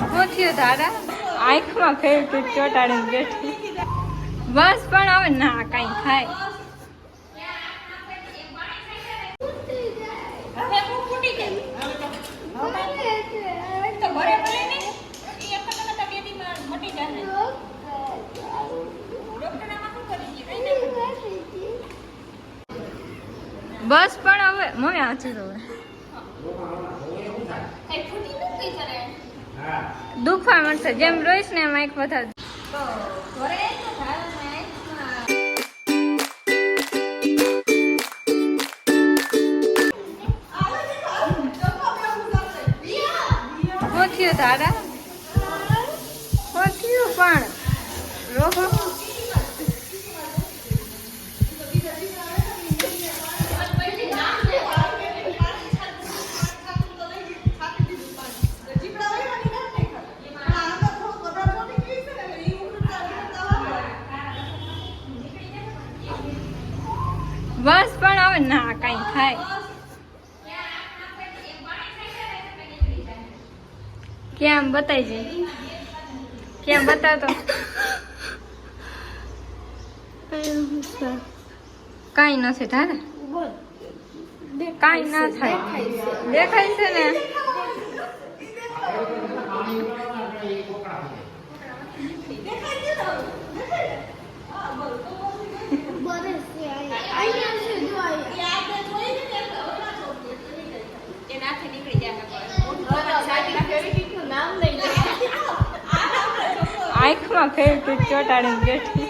શું થયું તારા આંખમાં ફેર ચોટાડીને બેઠી બસ પણ હવે ના કઈ થાય બસ પણ હવે મમ્મી આચી દો દુખવા મળશે જેમ રોઈશ ને એમ એક વધારે શું થયું તારા શું થયું પણ રોહો બસ પણ હવે ના કઈ થાય ક્યાં બતાવી જાય ક્યાં બતાવતો કઈ નથી તારે કઈ ના થાય દેખાય છે ને આંખમાં ફેર ચોટાડીને બેઠી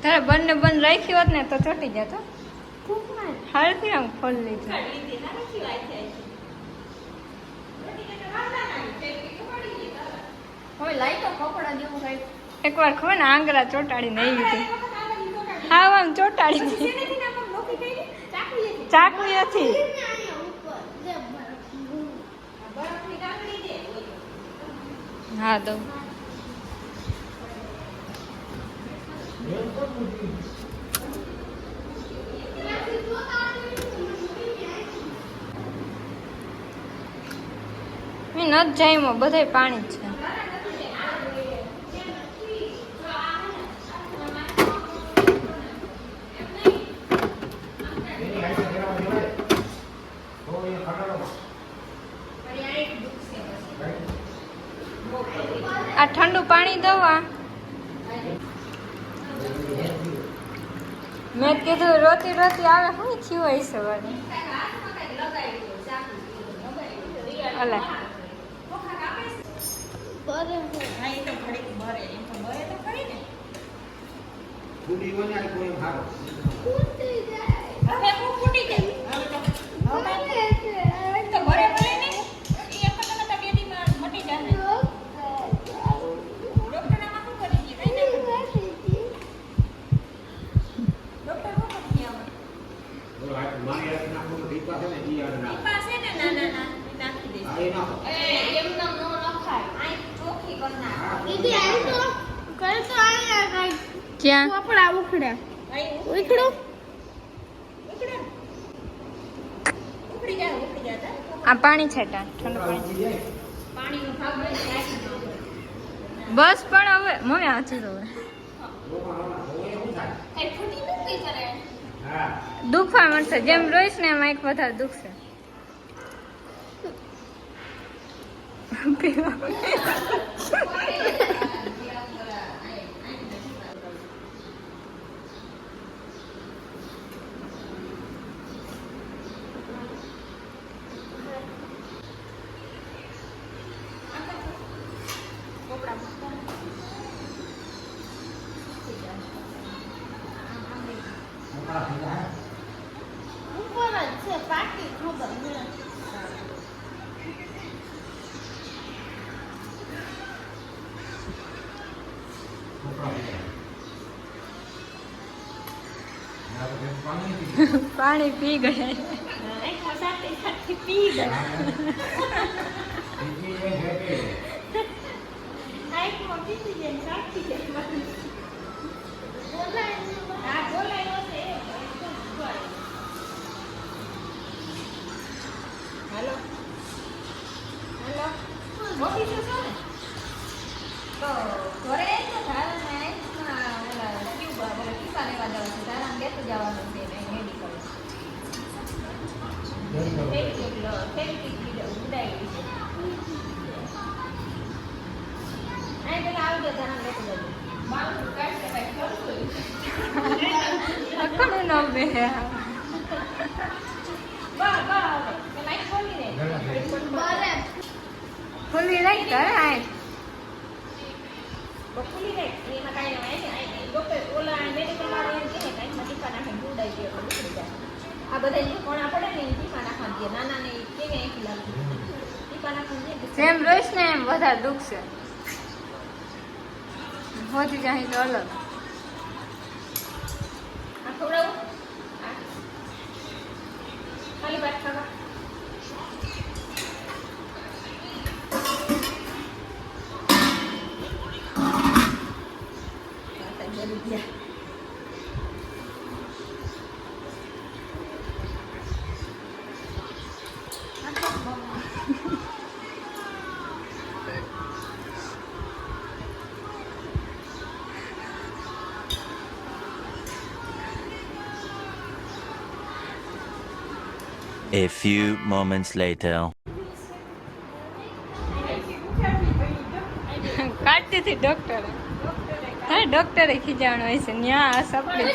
તારે બંને બંધ રાખી હોત ને તો ચોટી જતો હાલથી આમ ખોલ લીધું એકવાર ખબર ને આંગળા ચોટાડીને આવી હતી હા આમ ચોટાડી ચાકવી હતી હા દઉં મેં નથી જામ્યો બધે પાણી જ છે આ ઠંડુ પાણી દવા મેં કીધું રોતી રોતી આવે શું થયું હોય સવારે અલે ક્યાં કપડા ઉખડ્યા ઉખડો આ પાણી છે ઠંડુ પાણી બસ પણ હવે મમ્મી આચી દો દુખવા મળશે જેમ રોઈશ ને એમ એક વધારે દુખશે પાણી પી ગયા પી ગયા ખુલ્લી રહી કરે આય ખુલ્લી રહી એમાં કાંઈ ડોક્ટર ઓલા મેડિકલ વાળા એમ કહે કાંઈ ટીપા નાખીને ગુડાઈ દે આ બધા જે કોણા પડે ને ટીપા નાખવા દે નાના ને કેવી આંખી લાગે ટીપા નાખવા જેમ રોઈશ ને એમ વધારે દુખશે હોતી જાય તો અલગ આ થોડાવું ખાલી વાત ખાવા A few moments later. કાઢતી હતી ડોક્ટરે હા ડોક્ટરે ખીજાણો હોય છે ન્યા સપડી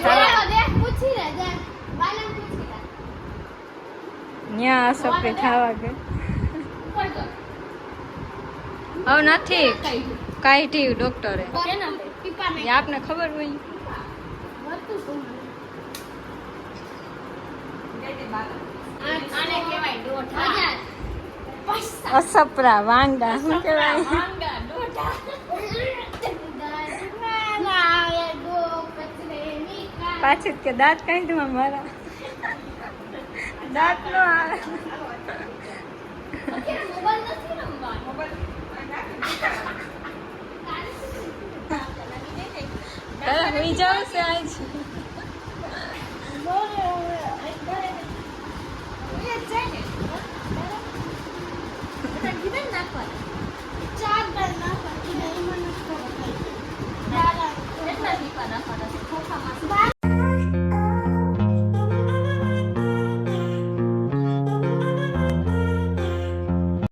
ન્યા સપડી થવા ગઈ હવે નથી કાઢી ડોક્ટરે આપને ખબર હોય અસપરા વાંગા શું કહેવાય પાછી કે દાંત કઈ દઉં મારા દાંત નો આવે હોઈ જાવ છે આજ